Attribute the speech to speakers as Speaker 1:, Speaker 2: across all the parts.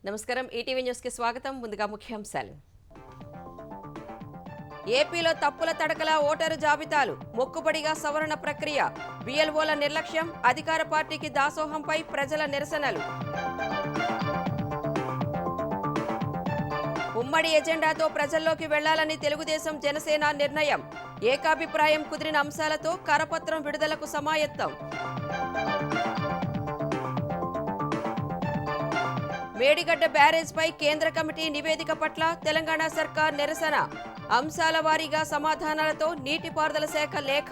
Speaker 1: నమస్కారం ETV news కి స్వాగతం. ముందుగా ముఖ్యాంశాలు. ఏపీలో తప్పుల తడకల ఓటరు జాబితాలు, మొక్కుబడిగా సవరణ ప్రక్రియ, బిఎల్ఓల నిర్లక్ష్యం, అధికార పార్టీకి దాసోహంపై ప్రజల నిరసనలు. ఉమ్మడి ఎజెండాతో ప్రజల్లోకి వెళ్లాలని తెలుగుదేశం జనసేన నిర్ణయం. ఏకాభిప్రాయం కుదిరిన అంశాలతో కరపత్రం విడుదలకు సమాయత్తం. మేడిగడ్డ బ్యారేజ్ పై కేంద్ర కమిటీ నివేదిక పట్ల తెలంగాణ సర్కార్ నిరసన. అంశాల వారీగా సమాధానాలతో నీటిపారుదల శాఖ లేఖ.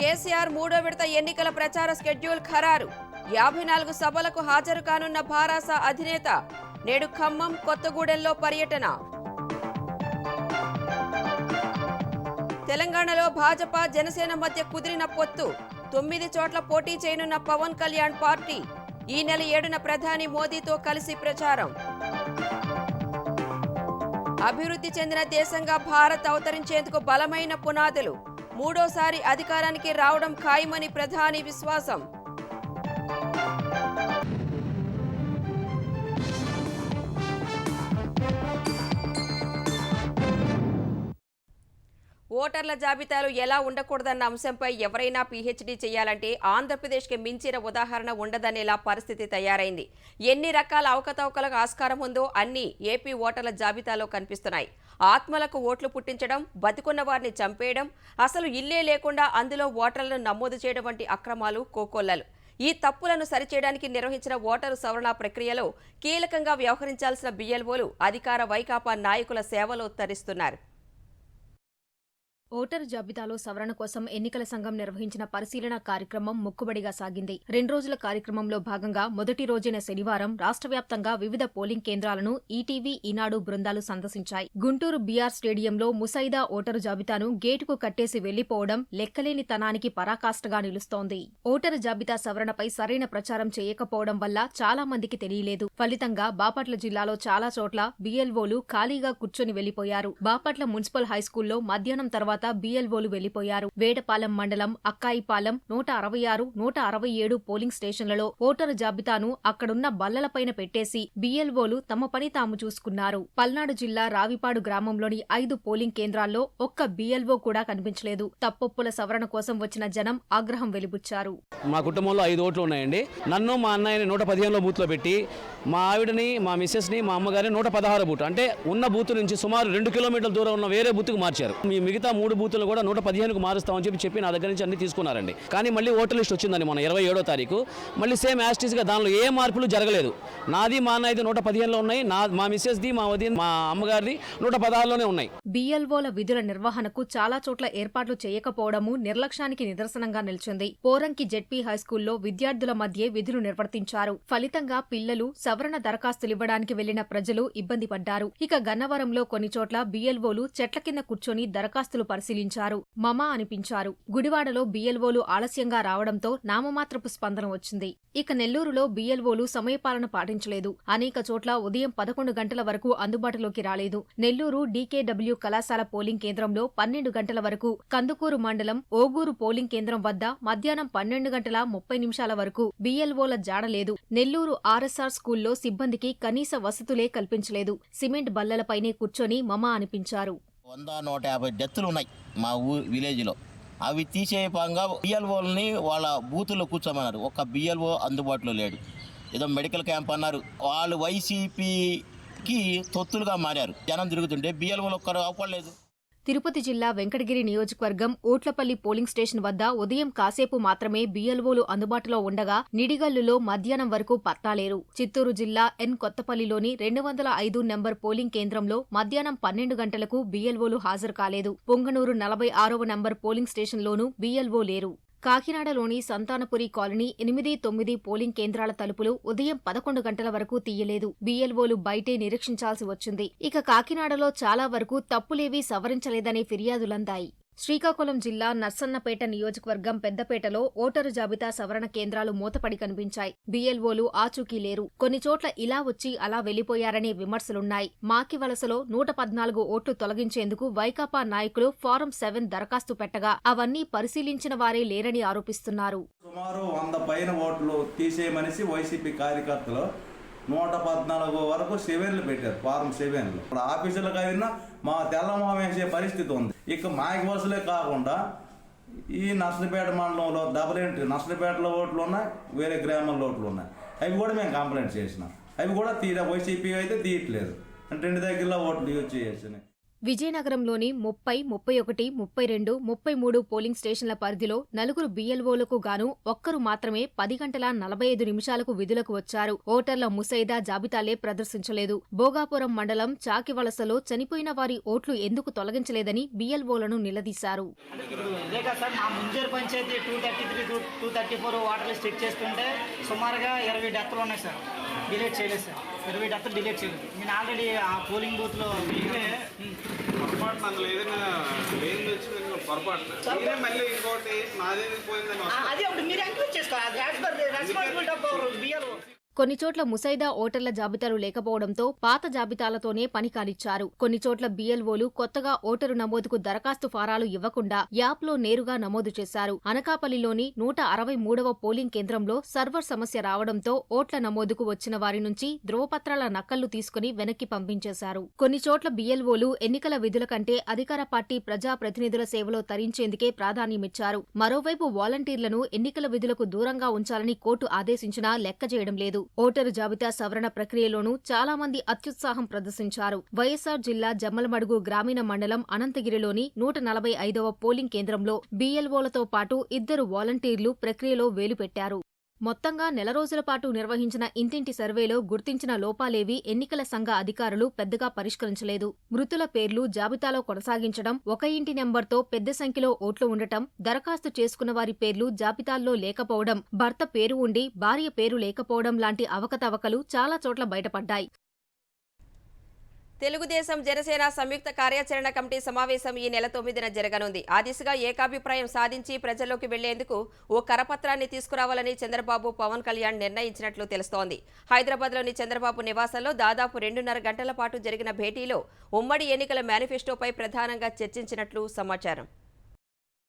Speaker 1: కేసీఆర్ మూడో విడత ఎన్నికల ప్రచార షెడ్యూల్ ఖరారు. 54 సభలకు హాజరు కానున్న భారాస అధినేత. నేడు ఖమ్మం, కొత్తగూడెంలో పర్యటన. తెలంగాణలో భాజపా జనసేన మధ్య కుదిరిన పొత్తు. 9 చోట్ల పోటీ చేయనున్న పవన్ కళ్యాణ్ పార్టీ. ఈ నెల 7న ప్రధాని మోదీతో కలిసి ప్రచారం. అభివృద్ధి చెందిన దేశంగా భారత్ అవతరించేందుకు బలమైన పునాదులు. మూడోసారి అధికారానికి రావడం ఖాయమని ప్రధాని విశ్వాసం. ఓటర్ల జాబితాలు ఎలా ఉండకూడదన్న అంశంపై ఎవరైనా పీహెచ్డీ చేయాలంటే ఆంధ్రప్రదేశ్కి మించిన ఉదాహరణ ఉండదనేలా పరిస్థితి తయారైంది. ఎన్ని రకాల అవకతవకలకు ఆస్కారం ఉందో అన్నీ ఏపీ ఓటర్ల జాబితాలో కనిపిస్తున్నాయి. ఆత్మలకు ఓట్లు పుట్టించడం, బతికున్న వారిని చంపేయడం, అసలు ఇల్లే లేకుండా అందులో ఓటర్లను నమోదు చేయడం వంటి అక్రమాలు కోకొల్లలు. ఈ తప్పులను సరిచేయడానికి నిర్వహించిన ఓటరు సవరణ ప్రక్రియలో కీలకంగా వ్యవహరించాల్సిన బిఎల్ఓలు అధికార వైకాపా నాయకుల సేవలో తరిస్తున్నారు.
Speaker 2: ఓటరు జాబితాలో సవరణ కోసం ఎన్నికల సంఘం నిర్వహించిన పరిశీలన కార్యక్రమం మొక్కుబడిగా సాగింది. 2 రోజుల కార్యక్రమంలో భాగంగా మొదటి రోజైన శనివారం రాష్ట్ర వ్యాప్తంగా వివిధ పోలింగ్ కేంద్రాలను ఈటీవీ, ఈనాడు బృందాలు సందర్శించాయి. గుంటూరు బీఆర్ స్టేడియంలో ముసాయిదా ఓటరు జాబితాను గేటుకు కట్టేసి వెళ్లిపోవడం లెక్కలేని తనానికి పరాకాష్ఠగా నిలుస్తోంది. ఓటరు జాబితా సవరణపై సరైన ప్రచారం చేయకపోవడం వల్ల చాలా మందికి తెలియలేదు. ఫలితంగా బాపట్ల జిల్లాలో చాలా చోట్ల బిఎల్ఓలు ఖాళీగా కూర్చొని వెళ్లిపోయారు. బాపట్ల మున్సిపల్ హైస్కూల్లో మధ్యాహ్నం తర్వాత బిఎల్ఓలు వెళ్లిపోయారు. వేడపాలెం మండలం అక్కాయిపాలెం 166, 167 పోలింగ్ స్టేషన్లలో ఓటరు జాబితాను అక్కడున్న బల్లలపైన పెట్టేసి బిఎల్ఓలు తమ పని తాము చూసుకున్నారు. పల్నాడు జిల్లా రావిపాడు గ్రామంలోని 5 పోలింగ్ కేంద్రాల్లో ఒక్క బిఎల్ఓ కూడా కనిపించలేదు. తప్పొప్పుల సవరణ కోసం వచ్చిన జనం ఆగ్రహం వెలిబుచ్చారు.
Speaker 3: మా కుటుంబంలో 5 ఓట్లు ఉన్నాయండి. నన్ను మా అన్నయ్యని 115లో బూత్లో పెట్టి, మా ఆవిడని, మా మిస్సెస్ని, మా అమ్మగారిని 116 బూత్, అంటే ఉన్న బూత్ నుంచి సుమారు 2 కిలోమీటర్ల దూరం ఉన్న వేరే బూత్కు మార్చారు. మీ మిగతా 3 బూతులు కూడా 115కు మారుస్తామని చెప్పి నా దగ్గర నుంచి అన్ని తీసుకున్నారండి. కానీ మళ్ళీ ఓటర్ లిస్ట్ వచ్చిందండి మొన్న 27వ తారీఖు. మళ్ళీ సేమ్ యాస్టీస్గా దానిలో ఏ మార్పులు జరగలేదు. నాది, మా అన్నయ్యది 115లో ఉన్నాయి. మా మిస్సెస్ది, మా వదిన, మా అమ్మగారిది 116లోనే ఉన్నాయి.
Speaker 2: బిఎల్ఓల విధుల నిర్వహణకు చాలా చోట్ల ఏర్పాట్లు చేయకపోవడము నిర్లక్ష్యానికి నిదర్శనంగా నిలిచింది. పోరంకి జెడ్పీ హైస్కూల్లో విద్యార్థుల మధ్య విధులు నిర్వర్తించారు. ఫలితంగా పిల్లలు సవరణ దరఖాస్తులివ్వడానికి వెళ్లిన ప్రజలు ఇబ్బంది పడ్డారు. ఇక గన్నవరంలో కొన్ని చోట్ల బిఎల్ఓలు చెట్ల కింద కూర్చొని దరఖాస్తులు పరిశీలించారు. మమా అనిపించారు. గుడివాడలో బిఎల్ఓలు ఆలస్యంగా రావడంతో నామమాత్రపు స్పందన వచ్చింది. ఇక నెల్లూరులో బిఎల్ఓలు సమయపాలన పాటించలేదు. అనేక చోట్ల ఉదయం 11 గంటల వరకు అందుబాటులోకి రాలేదు. నెల్లూరు డీకేడబ్ల్యూ కళాశాల పోలింగ్ కేంద్రంలో 12 గంటల వరకు, కందుకూరు మండలం ఓగూరు పోలింగ్ కేంద్రం వద్ద మధ్యాహ్నం 12 గంటల 30 నిమిషాల వరకు బిఎల్ఓల జాడలేదు. నెల్లూరు ఆర్ఎస్ఆర్ స్కూల్లో సిబ్బందికి కనీస వసతులే కల్పించలేదు. సిమెంట్ బల్లలపైనే కూర్చొని మమా అనిపించారు.
Speaker 4: 100-150 డెత్తులు ఉన్నాయి మా విలేజ్లో. అవి తీసేయపంగా బిఎల్ఓలని వాళ్ళ బూతుల్లో కూర్చోమన్నారు. ఒక్క బిఎల్ఓ అందుబాటులో లేడు. ఏదో మెడికల్ క్యాంప్ అన్నారు. వాళ్ళు వైసీపీకి తొత్తులుగా మారారు. జనం తిరుగుతుంటే బిఎల్ఓలు ఒక్కరు అవపడలేదు.
Speaker 2: తిరుపతి జిల్లా వెంకటగిరి నియోజకవర్గం ఓట్లపల్లి పోలింగ్ స్టేషన్ వద్ద ఉదయం కాసేపు మాత్రమే బిఎల్ఓలు అందుబాటులో ఉండగా నిడిగల్లులో మధ్యాహ్నం వరకు పత్తాలేరు. చిత్తూరు జిల్లా ఎన్ కొత్తపల్లిలోని 205 నెంబర్ పోలింగ్ కేంద్రంలో మధ్యాహ్నం 12 గంటలకు బిఎల్ఓలు హాజరు కాలేదు. పొంగనూరు 46వ నెంబర్ పోలింగ్ స్టేషన్లోనూ బిఎల్ఓ లేరు. కాకినాడలోని సంతానపురి కాలనీ 8, 9 పోలింగ్ కేంద్రాల తలుపులు ఉదయం 11 గంటల వరకు తీయలేదు. బిఎల్ఓలు బయటే నిరీక్షించాల్సి వచ్చింది. ఇక కాకినాడలో చాలా వరకు తప్పులేవీ సవరించలేదనే ఫిర్యాదులందాయి. శ్రీకాకుళం జిల్లా నర్సన్నపేట నియోజకవర్గం పెద్దపేటలో ఓటరు జాబితా సవరణ కేంద్రాలు మూతపడి కనిపించాయి. BLOలు ఆచూకీ లేరు. కొన్ని చోట్ల ఇలా వచ్చి అలా వెళ్లిపోయారనే విమర్శలున్నాయి. మాకివలసలో 114 ఓట్లు తొలగించేందుకు వైకాపా నాయకులు ఫారం 7 దరఖాస్తు పెట్టగా అవన్నీ పరిశీలించిన వారే లేరని ఆరోపిస్తున్నారు.
Speaker 5: సుమారు 100 పైన ఓట్లు తీసేయమనేసి వైసీపీ కార్యకర్తలు 114 వరకు 7లు పెట్టారు. ఫారం 7లు ఇప్పుడు ఆఫీసులకు అయినా మా తెల్లమా వేసే పరిస్థితి ఉంది. ఇక మాకి వలసలే కాకుండా ఈ నర్సంపేట మండలంలో డబుల్ ఎంట్రీ నర్సంపేటలో ఓట్లు ఉన్నాయి, వేరే గ్రామాల్లో ఓట్లు ఉన్నాయి. అవి కూడా మేము కంప్లైంట్ చేసినాం. అవి కూడా వైసీపీ అయితే తీయట్లేదు. అంటే 2 దగ్గరలో ఓట్లు యూజ్ చేయొచ్చు.
Speaker 2: విజయనగరంలోని 30, 31, 32, 33 పోలింగ్ స్టేషన్ల పరిధిలో 4 BLOలకు గాను ఒక్కరు మాత్రమే 10 గంటల 45 నిమిషాలకు విధులకు వచ్చారు. ఓటర్ల ముసైదా జాబితాలే ప్రదర్శించలేదు. భోగాపురం మండలం చాకివలసలో చనిపోయిన వారి ఓట్లు ఎందుకు తొలగించలేదని BLOలను నిలదీశారు.
Speaker 6: మా ముంజేరు పంచాయతీ 233, 234 వాటర్ లిస్ట్ చెక్ చేసుకుంటే సుమారుగా 20 డెత్లు ఉన్నాయి సార్. డిలీట్ చేయలేదు సార్. 20 డెత్లు డిలీట్ చేయలేదు. నేను ఆల్రెడీ ఆ పోలింగ్ బూత్ లో
Speaker 7: పొరపాటున అందులో ఏదైనా లేని వచ్చింది పొరపాటున మళ్ళీ ఇంకోటి నాదేది పోయిందని
Speaker 6: అది అప్పుడు మీరు ఎంక్వైరీ చేసుకోవాలి. Responsibility of BLO.
Speaker 2: కొన్ని చోట్ల ముసైదా ఓటర్ల జాబితాలు లేకపోవడంతో పాత జాబితాలతోనే పని కానిచ్చారు. కొన్ని చోట్ల BLOలు కొత్తగా ఓటరు నమోదుకు దరఖాస్తు ఫారాలు ఇవ్వకుండా యాప్లో నేరుగా నమోదు చేశారు. అనకాపల్లిలోని 163వ పోలింగ్ కేంద్రంలో సర్వర్ సమస్య రావడంతో ఓట్ల నమోదుకు వచ్చిన వారి నుంచి ధ్రువపత్రాల నకళ్లు తీసుకుని వెనక్కి పంపించేశారు. కొన్ని చోట్ల BLOలు ఎన్నికల విధుల కంటే అధికార పార్టీ ప్రజా ప్రతినిధుల సేవలో తరించేందుకే ప్రాధాన్యమిచ్చారు. మరోవైపు వాలంటీర్లను ఎన్నికల విధులకు దూరంగా ఉంచాలని కోర్టు ఆదేశించినా లెక్క చేయడం లేదు. ఓటరు జాబితా సవరణ ప్రక్రియలోనూ చాలా మంది అత్యుత్సాహం ప్రదర్శించారు. వైఎస్సార్ జిల్లా జమ్మలమడుగు గ్రామీణ మండలం అనంతగిరిలోని 145వ పోలింగ్ కేంద్రంలో BLOలతో పాటు 2 వాలంటీర్లు ప్రక్రియలో వేలుపెట్టారు. మొత్తంగా నెల రోజుల పాటు నిర్వహించిన ఇంటింటి సర్వేలో గుర్తించిన లోపాలేవీ ఎన్నికల సంఘ అధికారులు పెద్దగా పరిష్కరించలేదు. మృతుల పేర్లు జాబితాలో కొనసాగించడం, ఒక ఇంటి నెంబర్తో పెద్ద సంఖ్యలో ఓట్లు ఉండటం, దరఖాస్తు చేసుకున్న వారి పేర్లు జాబితాల్లో లేకపోవడం, భర్త పేరు ఉండి భార్య పేరు లేకపోవడం లాంటి అవకతవకలు చాలా చోట్ల బయటపడ్డాయి.
Speaker 1: తెలుగుదేశం జనసేన సంయుక్త కార్యాచరణ కమిటీ సమావేశం ఈ నెల 9న జరగనుంది. ఆ దిశగా ఏకాభిప్రాయం సాధించి ప్రజల్లోకి వెళ్లేందుకు ఓ కరపత్రాన్ని తీసుకురావాలని చంద్రబాబు, పవన్ కళ్యాణ్ నిర్ణయించినట్లు తెలుస్తోంది. హైదరాబాద్లోని చంద్రబాబు నివాసంలో దాదాపు 2.5 గంటల పాటు జరిగిన భేటీలో ఉమ్మడి ఎన్నికల మేనిఫెస్టోపై ప్రధానంగా చర్చించినట్లు సమాచారం.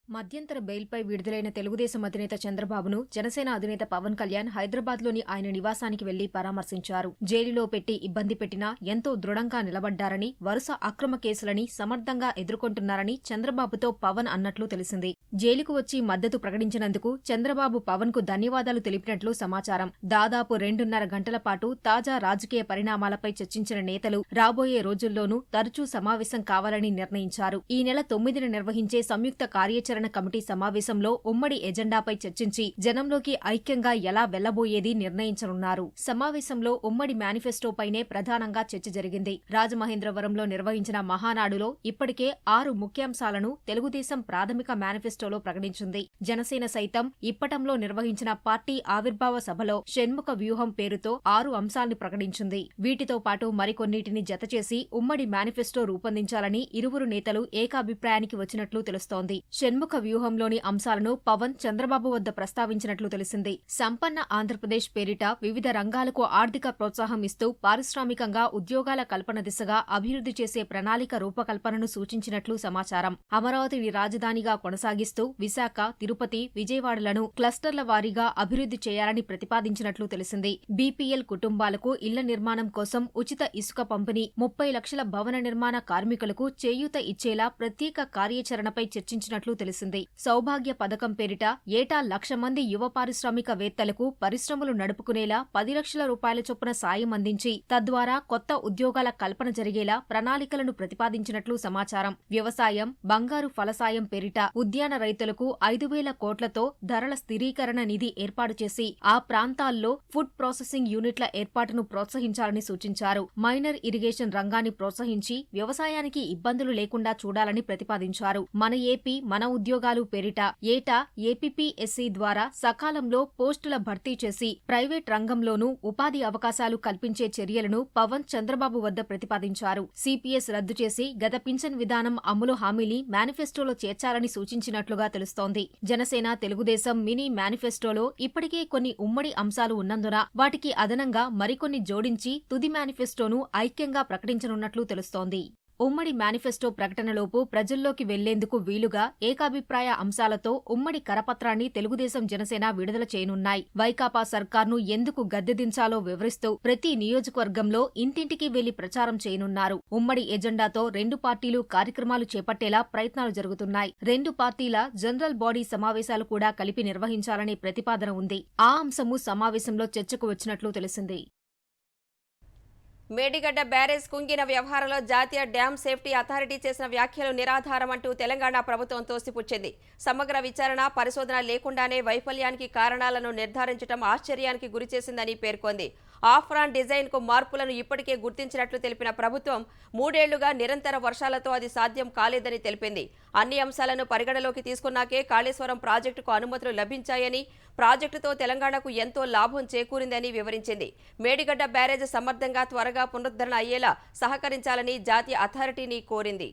Speaker 2: మధ్యంతర బెయిల్పై విడుదలైన తెలుగుదేశం అధినేత చంద్రబాబును జనసేన అధినేత పవన్ కళ్యాణ్ హైదరాబాద్లోని ఆయన నివాసానికి వెళ్లి పరామర్శించారు. జైలులో పెట్టి ఇబ్బంది పెట్టినా ఎంతో దృఢంగా నిలబడ్డారని, వరుస అక్రమ కేసులని సమర్థంగా ఎదుర్కొంటున్నారని చంద్రబాబుతో పవన్ అన్నట్లు తెలిసింది. జైలుకు వచ్చి మద్దతు ప్రకటించినందుకు చంద్రబాబు పవన్ కు ధన్యవాదాలు తెలిపినట్లు సమాచారం. దాదాపు 2.5 గంటల పాటు తాజా రాజకీయ పరిణామాలపై చర్చించిన నేతలు రాబోయే రోజుల్లోనూ తరచూ సమావేశం కావాలని నిర్ణయించారు. ఈ నెల 9న నిర్వహించే సంయుక్త కార్యాచరణ కమిటీ సమావేశంలో ఉమ్మడి ఎజెండాపై చర్చించి జనంలోకి ఐక్యంగా ఎలా వెళ్లబోయేది నిర్ణయించనున్నారు. సమావేశంలో ఉమ్మడి మేనిఫెస్టోపైనే ప్రధానంగా చర్చ జరిగింది. రాజమహేంద్రవరంలో నిర్వహించిన మహానాడులో ఇప్పటికే 6 ముఖ్యాంశాలను తెలుగుదేశం ప్రాథమిక మేనిఫెస్టోలో ప్రకటించింది. జనసేన సైతం ఇప్పటంలో నిర్వహించిన పార్టీ ఆవిర్భావ సభలో షణ్ముఖ వ్యూహం పేరుతో 6 అంశాల్ని ప్రకటించింది. వీటితో పాటు మరికొన్నిటిని జతచేసి ఉమ్మడి మేనిఫెస్టో రూపొందించాలని ఇరువురు నేతలు ఏకాభిప్రాయానికి వచ్చినట్లు తెలుస్తోంది. షణ్ముఖ వ్యూహంలోని అంశాలను పవన్, చంద్రబాబు వద్ద ప్రస్తావించినట్లు తెలిసింది. సంపన్న ఆంధ్రప్రదేశ్ పేరిట వివిధ రంగాలకు ఆర్థిక ప్రోత్సాహం ఇస్తూ పారిశ్రామికంగా ఉద్యోగాల కల్పన దిశగా అభివృద్ధి చేసే ప్రణాళిక రూపకల్పనను సూచించినట్లు సమాచారం. అమరావతిని రాజధానిగా కొనసాగిస్తూ విశాఖ, తిరుపతి, విజయవాడలను క్లస్టర్ల వారీగా అభివృద్ధి చేయాలని ప్రతిపాదించినట్లు తెలిసింది. BPL కుటుంబాలకు ఇళ్ల నిర్మాణం కోసం ఉచిత ఇసుక పంపిణీ, 30 లక్షల భవన నిర్మాణ కార్మికులకు చేయూత ఇచ్చేలా ప్రత్యేక కార్యాచరణపై చర్చించినట్లు తెలిసింది. సౌభాగ్య పథకం పేరిట ఏటా 1,00,000 మంది యువ పారిశ్రామికవేత్తలకు పరిశ్రమలు నడుపుకునేలా 10 లక్షల రూపాయల చొప్పున సాయం అందించి తద్వారా కొత్త ఉద్యోగాల కల్పన జరిగేలా ప్రణాళికలను ప్రతిపాదించినట్లు సమాచారం. వ్యవసాయం, బంగారు ఫలసాయం పేరిట ఉద్యాన రైతులకు 5,000 కోట్లతో ధరల స్థిరీకరణ నిధి ఏర్పాటు చేసి ఆ ప్రాంతాల్లో ఫుడ్ ప్రాసెసింగ్ యూనిట్ల ఏర్పాటును ప్రోత్సహించాలని సూచించారు. మైనర్ ఇరిగేషన్ రంగాన్ని ప్రోత్సహించి వ్యవసాయానికి ఇబ్బందులు లేకుండా చూడాలని ప్రతిపాదించారు. మన ఏపీ మన ఉద్యోగాలు పేరిట ఏటా ఏపీపీఎస్సీ ద్వారా సకాలంలో పోస్టుల భర్తీ చేసి ప్రైవేట్ రంగంలోనూ ఉపాధి అవకాశాలు కల్పించే చర్యలను పవన్ చంద్రబాబు వద్ద ప్రతిపాదించారు. సిపిఎస్ రద్దు చేసి గత పింఛన్ విధానం అమలు హామీని మేనిఫెస్టోలో చేర్చాలని సూచించినట్లుగా తెలుస్తోంది. జనసేన, తెలుగుదేశం మినీ మేనిఫెస్టోలో ఇప్పటికే కొన్ని ఉమ్మడి అంశాలు ఉన్నందున వాటికి అదనంగా మరికొన్ని జోడించి తుది మేనిఫెస్టోను ఐక్యంగా ప్రకటించనున్నట్లు తెలుస్తోంది. ఉమ్మడి మేనిఫెస్టో ప్రకటనలోపు ప్రజల్లోకి వెళ్లేందుకు వీలుగా ఏకాభిప్రాయ అంశాలతో ఉమ్మడి కరపత్రాన్ని తెలుగుదేశం, జనసేన విడుదల చేయనున్నాయి. వైకాపా సర్కార్ను ఎందుకు గద్దెదించాలో వివరిస్తూ ప్రతి నియోజకవర్గంలో ఇంటింటికి వెళ్లి ప్రచారం చేయనున్నారు. ఉమ్మడి ఎజెండాతో రెండు పార్టీలు కార్యక్రమాలు చేపట్టేలా ప్రయత్నాలు జరుగుతున్నాయి. రెండు పార్టీల జనరల్ బాడీ సమావేశాలు కూడా కలిపి నిర్వహించాలనే ప్రతిపాదన ఉంది. ఆ అంశము సమావేశంలో చర్చకు వచ్చినట్లు తెలిసింది.
Speaker 1: మేడిగడ్డ బ్యారేజ్ కుంగిన వ్యవహారంలో జాతీయ డ్యాం సేఫ్టీ అథారిటీ చేసిన వ్యాఖ్యలు నిరాధారమంటూ తెలంగాణ ప్రభుత్వం తోసిపుచ్చింది. సమగ్ర విచారణ, పరిశోధన లేకుండానే వైఫల్యానికి కారణాలను నిర్ధారించడం ఆశ్చర్యానికి గురిచేసిందని పేర్కొంది. ఆఫ్రాన్ డిజైన్కు మార్పులను ఇప్పటికే గుర్తించినట్లు తెలిపిన ప్రభుత్వం 3 ఏళ్లుగా నిరంతర వర్షాలతో అది సాధ్యం కాలేదని తెలిపింది. అన్ని అంశాలను పరిగణలోకి తీసుకున్నాకే కాళేశ్వరం ప్రాజెక్టుకు అనుమతులు లభించాయని, ప్రాజెక్టుతో తెలంగాణకు ఎంతో లాభం చేకూరిందని వివరించింది. మేడిగడ్డ బ్యారేజ్ సమర్థంగా త్వరగా పునరుద్ధరణ అయ్యేలా సహకరించాలని జాతీయ అథారిటీని కోరింది.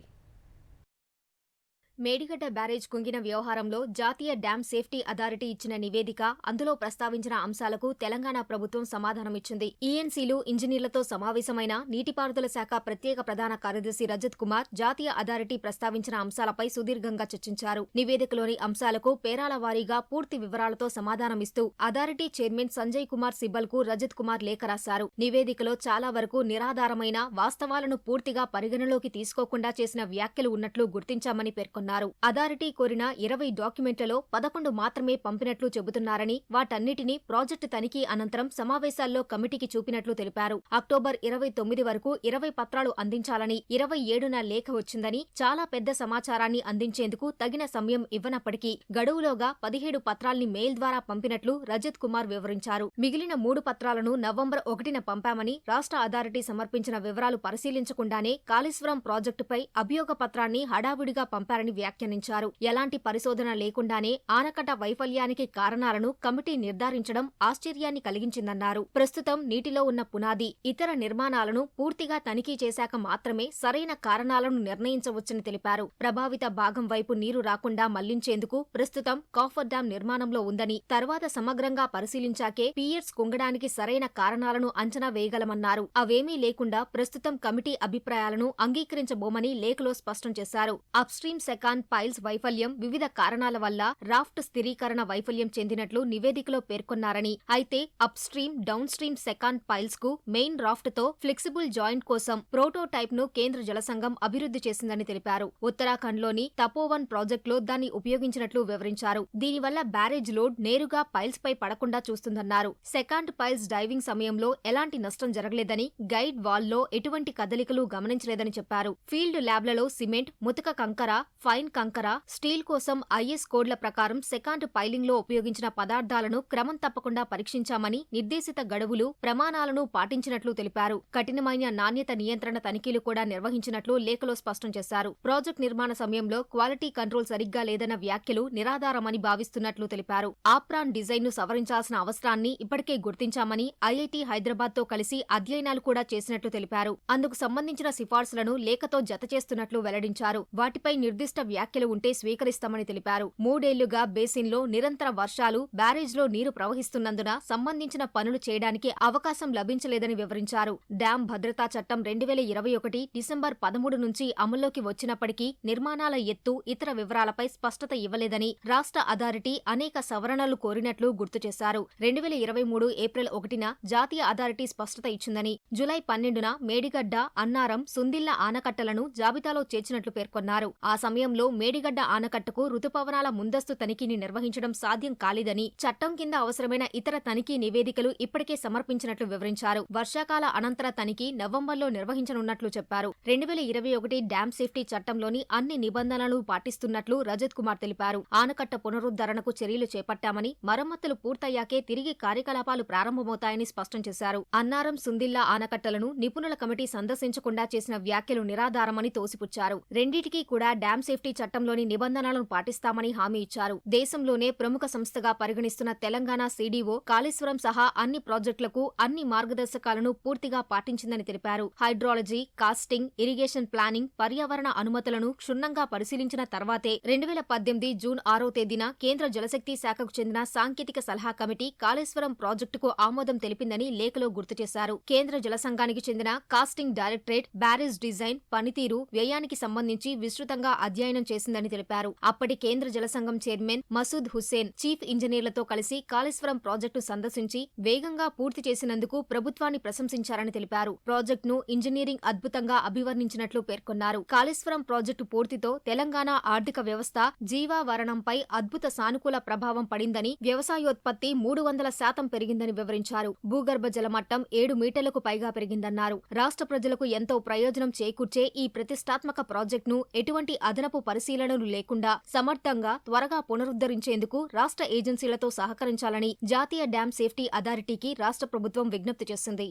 Speaker 2: మేడిగడ్డ బ్యారేజ్ కుంగిన వ్యవహారంలో జాతీయ డ్యాం సేఫ్టీ అథారిటీ ఇచ్చిన నివేదిక, అందులో ప్రస్తావించిన అంశాలకు తెలంగాణ ప్రభుత్వం సమాధానమిచ్చింది. ఈఎన్సీలు, ఇంజనీర్లతో సమావేశమైన నీటిపారుదల శాఖ ప్రత్యేక ప్రధాన కార్యదర్శి రజత్ కుమార్ జాతీయ అథారిటీ ప్రస్తావించిన అంశాలపై సుదీర్ఘంగా చర్చించారు. నివేదికలోని అంశాలకు పేరాల వారీగా పూర్తి వివరాలతో సమాధానమిస్తూ అథారిటీ చైర్మన్ సంజయ్ కుమార్ సిబ్బల్ కు రజత్ కుమార్ లేఖ రాశారు. నివేదికలో చాలా వరకు నిరాధారమైన, వాస్తవాలను పూర్తిగా పరిగణలోకి తీసుకోకుండా చేసిన వ్యాఖ్యలు ఉన్నట్లు గుర్తించామని పేర్కొన్నారు. అథారిటీ కోరిన 20 డాక్యుమెంట్లలో 11 మాత్రమే పంపినట్లు చెబుతున్నారని, వాటన్నిటినీ ప్రాజెక్టు తనిఖీ అనంతరం సమావేశాల్లో కమిటీకి చూపినట్లు తెలిపారు. అక్టోబర్ 29 వరకు 20 పత్రాలు అందించాలని 27న లేఖ వచ్చిందని, చాలా పెద్ద సమాచారాన్ని అందించేందుకు తగిన సమయం ఇవ్వనప్పటికీ గడువులోగా 17 పత్రాల్ని మెయిల్ ద్వారా పంపినట్లు రజత్ కుమార్ వివరించారు. మిగిలిన 3 పత్రాలను నవంబర్ 1న పంపామని, రాష్ట్ర అథారిటీ సమర్పించిన వివరాలు పరిశీలించకుండానే కాళేశ్వరం ప్రాజెక్టుపై అభియోగ పత్రాన్ని హడావుడిగా పంపారని వ్యాఖ్యానించారు. ఎలాంటి పరిశోధన లేకుండానే ఆనకట్ట వైఫల్యానికి కారణాలను కమిటీ నిర్ధారించడం ఆశ్చర్యాన్ని కలిగించిందన్నారు. ప్రస్తుతం నీటిలో ఉన్న పునాది, ఇతర నిర్మాణాలను పూర్తిగా తనిఖీ చేశాక మాత్రమే సరైన కారణాలను నిర్ణయించవచ్చని తెలిపారు. ప్రభావిత భాగం వైపు నీరు రాకుండా మళ్లించేందుకు ప్రస్తుతం కాఫర్ డ్యాం నిర్మాణంలో ఉందని, తర్వాత సమగ్రంగా పరిశీలించాకే పియర్స్ కుంగడానికి సరైన కారణాలను అంచనా వేయగలమన్నారు. అవేమీ లేకుండా ప్రస్తుతం కమిటీ అభిప్రాయాలను అంగీకరించబోమని లేఖలో స్పష్టం చేశారు. అప్స్ట్రీమ్ సెకాండ్ పైల్స్ వైఫల్యం వివిధ కారణాల వల్ల రాఫ్ట్ స్థిరీకరణ వైఫల్యం చెందినట్లు నివేదికలో పేర్కొన్నారని, అయితే up stream, down stream second piles కు మెయిన్ రాఫ్ట్ తో ఫ్లెక్సిబుల్ జాయింట్ కోసం ప్రోటోటైప్ ను కేంద్ర జలసంఘం అభివృద్ధి చేసిందని తెలిపారు. ఉత్తరాఖండ్లోని తపోవన్ ప్రాజెక్టులో దాన్ని ఉపయోగించినట్లు వివరించారు. దీనివల్ల బ్యారేజ్ లోడ్ నేరుగా పైల్స్ పై పడకుండా చూస్తుందన్నారు. సెకాండ్ పైల్స్ డైవింగ్ సమయంలో ఎలాంటి నష్టం జరగలేదని, గైడ్ వాల్ లో ఎటువంటి కదలికలు గమనించలేదని చెప్పారు. ఫీల్డ్ ల్యాబ్లలో సిమెంట్, ముతక కంకర, ఫైన్ కంకర, స్టీల్ కోసం ఐఎస్ కోడ్ల ప్రకారం సెకాండ్ పైలింగ్ లో ఉపయోగించిన పదార్థాలను క్రమం తప్పకుండా పరీక్షించామని, నిర్దేశిత గడువులు, ప్రమాణాలను పాటించినట్లు తెలిపారు. కఠినమైన నాణ్యత నియంత్రణ తనిఖీలు కూడా నిర్వహించినట్లు లేఖలో స్పష్టం చేశారు. ప్రాజెక్టు నిర్మాణ సమయంలో క్వాలిటీ కంట్రోల్ సరిగ్గా లేదన్న వ్యాఖ్యలు నిరాధారమని భావిస్తున్నట్లు తెలిపారు. ఆప్రాన్ డిజైన్ ను సవరించాల్సిన అవసరాన్ని ఇప్పటికే గుర్తించామని, ఐఐటీ హైదరాబాద్ తో కలిసి అధ్యయనాలు కూడా చేసినట్లు తెలిపారు. అందుకు సంబంధించిన సిఫార్సులను లేఖతో జతచేస్తున్నట్లు వెల్లడించారు. వాటిపై నిర్దిష్ట వ్యాఖ్యలు ఉంటే స్వీకరిస్తామని తెలిపారు. 3 ఏళ్లుగా బేసిన్లో నిరంతర వర్షాలు, బ్యారేజ్లో నీరు ప్రవహిస్తున్నందున సంబంధించిన పనులు చేయడానికి అవకాశం లభించలేదని వివరించారు. డ్యాం భద్రతా చట్టం 2021 డిసెంబర్ 13 నుంచి అమల్లోకి వచ్చినప్పటికీ నిర్మాణాల ఎత్తు, ఇతర వివరాలపై స్పష్టత ఇవ్వలేదని, రాష్ట్ర అథారిటీ అనేక సవరణలు కోరినట్లు గుర్తు చేశారు. 2023 ఏప్రిల్ 1న జాతీయ అథారిటీ స్పష్టత ఇచ్చిందని, జులై 12న మేడిగడ్డ, అన్నారం, సుందిళ్ల ఆనకట్టలను జాబితాలో చేర్చినట్లు పేర్కొన్నారు. ఆ సమయంలో మేడిగడ్డ ఆనకట్టకు రుతుపవనాల ముందస్తు తనిఖీని నిర్వహించడం సాధ్యం కాలేదని, చట్టం కింద అవసరమైన ఇతర తనిఖీ నివేదికలు ఇప్పటికే సమర్పించినట్లు వివరించారు. వర్షాకాల అనంతర తనిఖీ నవంబర్లో నిర్వహించనున్నట్లు చెప్పారు. 2021 డ్యాం సేఫ్టీ చట్టంలోని అన్ని నిబంధనలు పాటిస్తున్నట్లు రజత్ కుమార్ తెలిపారు. ఆనకట్ట పునరుద్ధరణకు చర్యలు చేపట్టామని, మరమ్మతులు పూర్తయ్యాకే తిరిగి కార్యకలాపాలు ప్రారంభమవుతాయని స్పష్టం చేశారు. అన్నారం, సుందిళ్ల ఆనకట్టలను నిపుణుల కమిటీ సందర్శించకుండా చేసిన వ్యాఖ్యలు నిరాధారమని తోసిపుచ్చారు. రెండింటికీ కూడా డ్యాం సేఫ్టీ చట్టంలోని నిబంధనలను పాటిస్తామని హామీ ఇచ్చారు. దేశంలోనే ప్రముఖ సంస్థగా పరిగణిస్తున్న తెలంగాణ సీడీఓ కాళేశ్వరం సహా అన్ని ప్రాజెక్టులకు అన్ని మార్గదర్శకాలను పూర్తిగా పాటించిందని తెలిపారు. హైడ్రాలజీ, కాస్టింగ్, ఇరిగేషన్ ప్లానింగ్, పర్యావరణ అనుమతులను క్షుణ్ణంగా పరిశీలించిన తర్వాతే 2018 జూన్ 6వ తేదీన కేంద్ర జలశక్తి శాఖకు చెందిన సాంకేతిక సలహా కమిటీ కాళేశ్వరం ప్రాజెక్టుకు ఆమోదం తెలిపిందని లేఖలో గుర్తు చేశారు. కేంద్ర జల సంఘానికి చెందిన కాస్టింగ్ డైరెక్టరేట్ బ్యారేజ్ డిజైన్, పనితీరు, వ్యయానికి సంబంధించి విస్తృతంగా అధ్యయనం చేసిందని తెలిపారు. అప్పటి కేంద్ర జల సంఘం చైర్మన్ మసూద్ హుస్సేన్ చీఫ్ ఇంజనీర్లతో కలిసి కాళేశ్వరం ప్రాజెక్టు సందర్శించి వేగంగా పూర్తి చేసినందుకు ప్రభుత్వాన్ని ప్రశంసించారని తెలిపారు. ప్రాజెక్టును ఇంజనీరింగ్ అద్భుతంగా అభివర్ణించినట్లు పేర్కొన్నారు. కాళేశ్వరం ప్రాజెక్టు పూర్తితో తెలంగాణ ఆర్థిక వ్యవస్థ జీవావరణంపై అద్భుత సానుకూల ప్రభావం పడిందని, వ్యవసాయోత్పత్తి 300% పెరిగిందని వివరించారు. భూగర్భ జలమట్టం 7 మీటర్లకు పైగా పెరిగిందన్నారు. రాష్ట్ర ప్రజలకు ఎంతో ప్రయోజనం చేకూర్చే ఈ ప్రతిష్టాత్మక ప్రాజెక్టును ఎటువంటి అదనపు పరిశీలనలు లేకుండా సమర్థంగా, త్వరగా పునరుద్ధరించేందుకు రాష్ట్ర ఏజెన్సీలతో సహకరించాలని జాతీయ డ్యాం సేఫ్టీ అథారిటీకి రాష్ట్ర ప్రభుత్వం విజ్ఞప్తి చేసింది.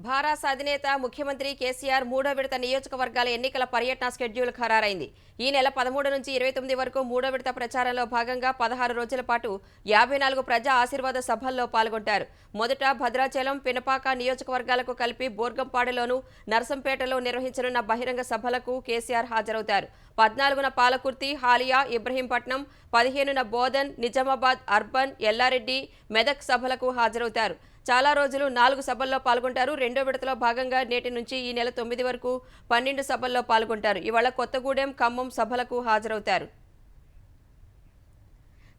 Speaker 1: భారాస అధినేత ముఖ్యమంత్రి కేసీఆర్ 3వ విడత నియోజకవర్గాల ఎన్నికల పర్యటన షెడ్యూల్ ఖరారైంది. ఈ నెల 13 నుంచి 29 వరకు 3వ విడత ప్రచారంలో భాగంగా 16 రోజుల పాటు 54 ప్రజా ఆశీర్వాద సభల్లో పాల్గొంటారు. మొదట భద్రాచలం, పినపాక నియోజకవర్గాలకు కలిపి బోర్గంపాడులోను, నర్సంపేటలో నిర్వహించనున్న బహిరంగ సభలకు కేసీఆర్ హాజరవుతారు. 14న పాలకుర్తి, హాలియా, ఇబ్రహీంపట్నం, 15న బోధన్, నిజామాబాద్ అర్బన్, ఎల్లారెడ్డి, మెదక్ సభలకు హాజరవుతారు. చాలా రోజులు 4 సభల్లో పాల్గొంటారు. 2వ విడతలో భాగంగా నేటి నుంచి ఈ నెల 9 వరకు 12 సభల్లో పాల్గొంటారు. ఇవాళ కొత్తగూడెం, ఖమ్మం సభలకు హాజరవుతారు.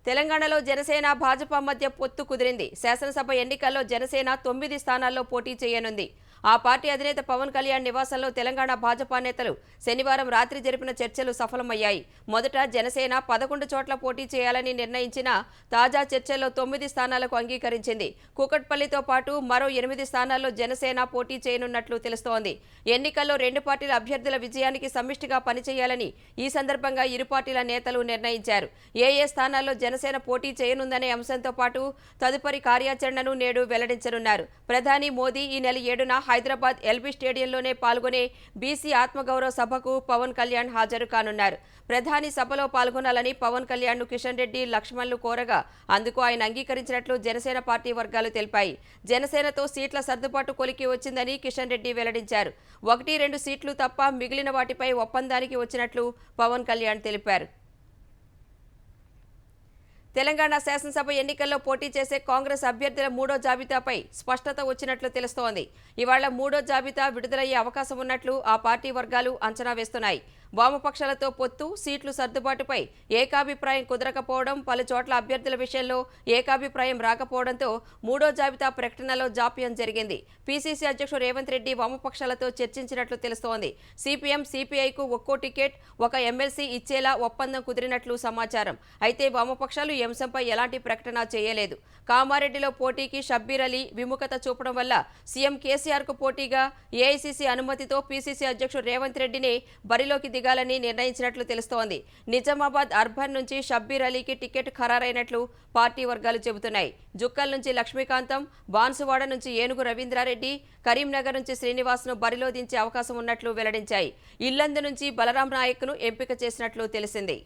Speaker 1: తెలంగాణలో జనసేన, భాజపా మధ్య పొత్తు కుదిరింది. శాసనసభ ఎన్నికల్లో జనసేన 9 స్థానాల్లో పోటీ చేయనుంది. ఆ పార్టీ అధినేత పవన్ కళ్యాణ్ నివాసంలో తెలంగాణ భాజపా నేతలు శనివారం రాత్రి జరిపిన చర్చలు సఫలమయ్యాయి. మొదట జనసేన 11 చోట్ల పోటీ చేయాలని నిర్ణయించిన తాజా చర్చల్లో 9 స్థానాలకు అంగీకరించింది. కూకట్పల్లితో పాటు మరో 8 స్థానాల్లో జనసేన పోటీ చేయనున్నట్లు తెలుస్తోంది. ఎన్నికల్లో 2 పార్టీల అభ్యర్థుల విజయానికి సమిష్టిగా పనిచేయాలని ఈ సందర్భంగా ఇరు పార్టీల నేతలు నిర్ణయించారు. ఏ స్థానాల్లో జనసేన పోటీ చేయనుందనే అంశంతో పాటు తదుపరి కార్యాచరణను నేడు వెల్లడించనున్నారు. ప్రధాని మోదీ ఈ నెల 7న హైదరాబాద్ ఎల్బీ స్టేడియంలోనే పాల్గొనే బీసీ ఆత్మగౌరవ సభకు పవన్ కళ్యాణ్ హాజరు కానున్నారు. ప్రధాని సభలో పాల్గొనాలని పవన్ కళ్యాణ్ను కిషన్ రెడ్డి, లక్ష్మణ్లు కోరగా అందుకు ఆయన అంగీకరించినట్లు జనసేన పార్టీ వర్గాలు తెలిపాయి. జనసేనతో సీట్ల సర్దుబాటు కొలికి వచ్చిందని కిషన్ రెడ్డి వెల్లడించారు. 1-2 సీట్లు తప్ప మిగిలిన వాటిపై ఒప్పందానికి వచ్చినట్లు పవన్ కళ్యాణ్ తెలిపారు. తెలంగాణ శాసనసభ ఎన్నికల్లో పోటీ చేసే కాంగ్రెస్ అభ్యర్థుల 3వ జాబితాపై స్పష్టత వచ్చినట్లు తెలుస్తోంది. ఇవాళ 3వ జాబితా విడుదలయ్యే అవకాశం ఉన్నట్లు ఆ పార్టీ వర్గాలు అంచనా వేస్తున్నాయి. వామపక్షాలతో పొత్తు, సీట్లు సర్దుబాటుపై ఏకాభిప్రాయం కుదరకపోవడం, పలు చోట్ల అభ్యర్థుల విషయంలో ఏకాభిప్రాయం రాకపోవడంతో 3వ జాబితా ప్రకటనలో జాప్యం జరిగింది. పీసీసీ అధ్యక్షుడు రేవంత్ రెడ్డి వామపక్షాలతో చర్చించినట్లు తెలుస్తోంది. సిపిఎం, సిపిఐకు ఒక్కో టికెట్, ఒక ఎమ్మెల్సీ ఇచ్చేలా ఒప్పందం కుదిరినట్లు సమాచారం. అయితే వామపక్షాలు ఈ అంశంపై ఎలాంటి ప్రకటన చేయలేదు. కామారెడ్డిలో పోటీకి షబ్బీర్ అలీ విముఖత చూపడం వల్ల సీఎం కేసీఆర్కు పోటీగా ఏఐసీసీ అనుమతితో పీసీసీ అధ్యక్షుడు రేవంత్ రెడ్డిని బరిలోకి దిగాలని నిర్ణయించినట్లు తెలుస్తోంది. నిజామాబాద్ అర్బన్ నుంచి షబ్బీర్ అలీకి టికెట్ ఖరారైనట్లు పార్టీ వర్గాలు చెబుతున్నాయి. జుక్కల్ నుంచి లక్ష్మీకాంతం, బాన్సువాడ నుంచి ఏనుగు రవీంద్రారెడ్డి, కరీంనగర్ నుంచి శ్రీనివాస్ను బరిలో దించే అవకాశం ఉన్నట్లు వెల్లడించాయి. ఇల్లందు నుంచి బలరాం నాయక్ను ఎంపిక చేసినట్లు తెలిసింది.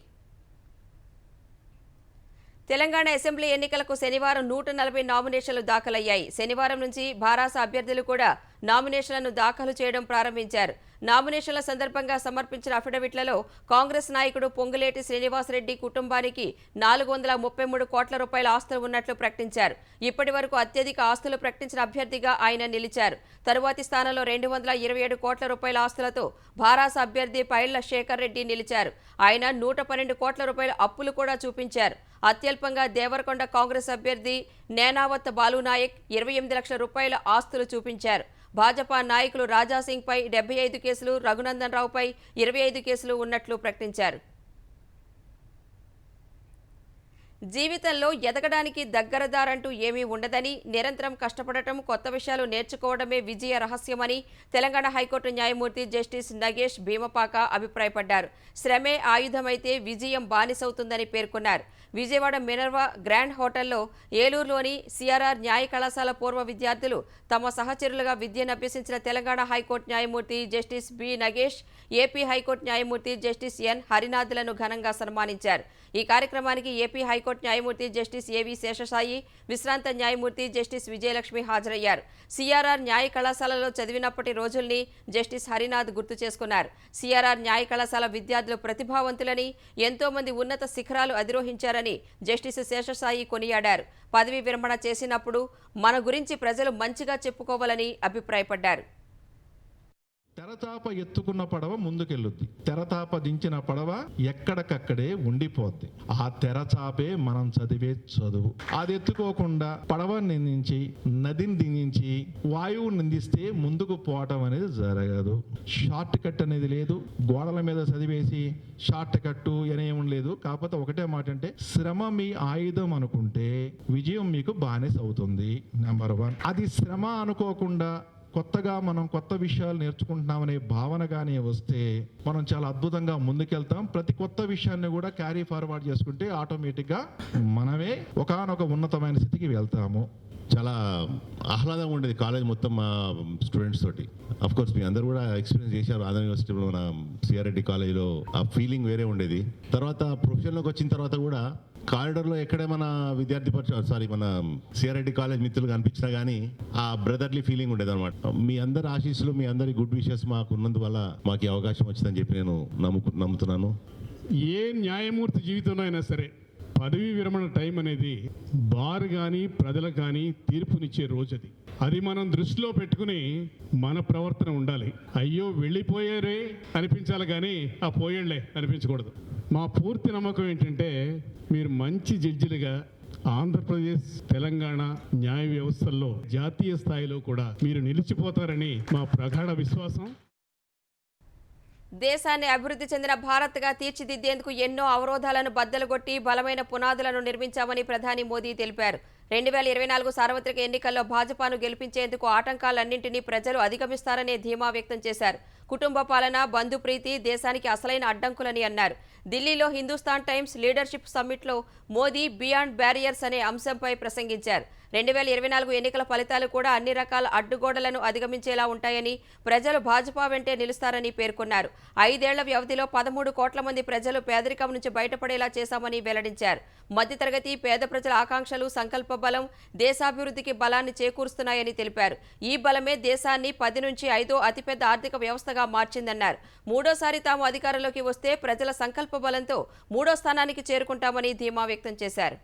Speaker 1: తెలంగాణ అసెంబ్లీ ఎన్నికలకు శనివారం 140 నామినేషన్లు దాఖలయ్యాయి. శనివారం నుంచి భారాస అభ్యర్థులు కూడా నామినేషన్లను దాఖలు చేయడం ప్రారంభించారు. నామినేషన్ల సందర్భంగా సమర్పించిన అఫిడవిట్లలో కాంగ్రెస్ నాయకుడు పొంగులేటి శ్రీనివాసరెడ్డి కుటుంబానికి 433 కోట్ల రూపాయల ఆస్తులు ఉన్నట్లు ప్రకటించారు. ఇప్పటి వరకు అత్యధిక ఆస్తులు ప్రకటించిన అభ్యర్థిగా ఆయన నిలిచారు. తరువాతి స్థానంలో 227 కోట్ల రూపాయల ఆస్తులతో భారాస అభ్యర్థి పైళ్ల శేఖర్ రెడ్డి నిలిచారు. ఆయన 112 కోట్ల రూపాయల అప్పులు కూడా చూపించారు. అత్యల్పంగా దేవరకొండ కాంగ్రెస్ అభ్యర్థి నేనావత్ బాలునాయక్ 28 లక్షల రూపాయల ఆస్తులు చూపించారు. భాజపా నాయకులు రాజాసింగ్పై 75 కేసులు, రఘునందన్ రావుపై 25 కేసులు ఉన్నట్లు ప్రకటించారు. జీవితంలో ఎదగడానికి దగ్గరదారంటూ ఏమీ ఉండదని, నిరంతరం కష్టపడటం, కొత్త విషయాలు నేర్చుకోవడమే విజయ రహస్యమని తెలంగాణ హైకోర్టు న్యాయమూర్తి జస్టిస్ నగేష్ భీమపాక అభిప్రాయపడ్డారు. శ్రమే ఆయుధమైతే విజయం బానిసవుతుందని పేర్కొన్నారు. విజయవాడ మినర్వా గ్రాండ్ హోటల్లో ఏలూరులోని సిఆర్ఆర్ న్యాయ కళాశాల పూర్వ విద్యార్థులు తమ సహచరులుగా విద్యనభ్యసించిన తెలంగాణ హైకోర్టు న్యాయమూర్తి justice B Nagesh, AP high court న్యాయమూర్తి జస్టిస్ ఎన్ హరినాథ్లను ఘనంగా సన్మానించారు. ఈ కార్యక్రమానికి ఏపీ హైకోర్టు న్యాయమూర్తి జస్టిస్ ఏవి శేషసాయి, విశ్రాంత న్యాయమూర్తి జస్టిస్ విజయలక్ష్మి హాజరయ్యారు. సిఆర్ఆర్ న్యాయ కళాశాలలో చదివినప్పటి రోజుల్ని జస్టిస్ హరినాథ్ గుర్తు చేసుకున్నారు. సిఆర్ఆర్ న్యాయ కళాశాల విద్యార్థులు ప్రతిభావంతులని, ఎంతో మంది ఉన్నత శిఖరాలు అధిరోహించారని జస్టిస్ శేషసాయి కొనియాడారు. పదవీ విరమణ చేసినప్పుడు మన గురించి ప్రజలు మంచిగా చెప్పుకోవాలని అభిప్రాయపడ్డారు.
Speaker 8: తెరచాప ఎత్తుకున్న పడవ ముందుకెళ్ళుద్ది, తెరచాప దించిన పడవ ఎక్కడికక్కడే ఉండిపోద్ది. ఆ తెరచాపే మనం చదివే చదువు. అది ఎత్తుకోకుండా పడవ నిందించి, నదిని దించి, వాయువు నిందిస్తే ముందుకు పోవటం అనేది జరగదు. షార్ట్ కట్ అనేది లేదు. గోడల మీద చదివేసి షార్ట్ కట్టు అనేం లేదు. కాకపోతే ఒకటే మాట అంటే, శ్రమ మీ ఆయుధం అనుకుంటే విజయం మీకు బానిస అవుతుంది. నెంబర్ 1. అది శ్రమ అనుకోకుండా కొత్తగా మనం కొత్త విషయాలు నేర్చుకుంటున్నామనే భావనగానే వస్తే మనం చాలా అద్భుతంగా ముందుకెళ్తాం. ప్రతి కొత్త విషయాన్ని కూడా క్యారీ ఫార్వర్డ్ చేసుకుంటే ఆటోమేటిక్గా మనమే ఒకానొక ఉన్నతమైన స్థితికి వెళ్తాము.
Speaker 9: చాలా ఆహ్లాదంగా ఉండేది కాలేజ్ మొత్తం మా స్టూడెంట్స్ తోటి. అఫ్ కోర్స్ మీ అందరూ కూడా ఎక్స్పీరియన్స్ చేశారు. ఆంధ్ర యూనివర్సిటీలో మన సిఆర్ఐటి కాలేజ్లో ఆ ఫీలింగ్ వేరే ఉండేది. తర్వాత ప్రొఫెషన్లోకి వచ్చిన తర్వాత కూడా కారిడార్లో ఎక్కడే మన విద్యార్థి మన సిఆర్ఐటి కాలేజ్ మిత్రులు కనిపించినా కానీ ఆ బ్రదర్లీ ఫీలింగ్ ఉండేది అనమాట. మీ అందరి ఆశీస్సులు, మీ అందరి గుడ్ విషెస్ మాకు ఉన్నందువల్ల మాకు ఈ అవకాశం వచ్చిందని చెప్పి నేను నమ్ముతున్నాను.
Speaker 10: ఏ న్యాయమూర్తి జీవితంలో అయినా సరే పదవీ విరమణ టైం అనేది బార్ కానీ ప్రజలకు కానీ తీర్పునిచ్చే రోజు అది. అది మనం దృష్టిలో పెట్టుకుని మన ప్రవర్తన ఉండాలి. అయ్యో వెళ్ళిపోయారే అనిపించాలి కానీ ఆ పోయేళ్లే అనిపించకూడదు. మా పూర్తి నమ్మకం ఏంటంటే మీరు మంచి జడ్జిలుగా ఆంధ్రప్రదేశ్, తెలంగాణ న్యాయ వ్యవస్థల్లో జాతీయ స్థాయిలో కూడా మీరు నిలిచిపోతారని మా ప్రగాఢ విశ్వాసం.
Speaker 1: దేశాన్ని అభివృద్ధి చెందిన భారత్గా తీర్చిదిద్దేందుకు ఎన్నో అవరోధాలను బద్దలుగొట్టి బలమైన పునాదులను నిర్మించామని ప్రధాని మోదీ తెలిపారు. 2024 సార్వత్రిక ఎన్నికల్లో భాజపాను గెలిపించేందుకు ఆటంకాలన్నింటినీ ప్రజలు అధిగమిస్తారనే ధీమా వ్యక్తం చేశారు. కుటుంబ పాలన, బంధుప్రీతి దేశానికి అసలైన అడ్డంకులని అన్నారు. ఢిల్లీలో హిందుస్థాన్ టైమ్స్ లీడర్షిప్ సమ్మిట్లో మోదీ బియాండ్ బ్యారియర్స్ అనే అంశంపై ప్రసంగించారు. 2024 ఎన్నికల ఫలితాలు కూడా అన్ని రకాల అడ్డుగోడలను అధిగమించేలా ఉంటాయని, ప్రజలు భాజపా వెంటే నిలుస్తారని పేర్కొన్నారు. 5 ఏళ్ల వ్యవధిలో 13 కోట్ల మంది ప్రజలు పేదరికం నుంచి బయటపడేలా చేశామని వెల్లడించారు. మధ్యతరగతి పేద ప్రజల ఆకాంక్షలు, సంకల్ప బలం దేశాభివృద్ధికి బలాన్ని చేకూరుస్తున్నాయని తెలిపారు. ఈ బలమే దేశాన్ని 10 నుంచి 5వ అతిపెద్ద ఆర్థిక వ్యవస్థగా మార్చిందన్నారు. మూడోసారి తాము అధికారంలోకి వస్తే ప్రజల సంకల్ప బలంతో 3వ స్థానానికి చేరుకుంటామని ధీమా వ్యక్తం చేశారు.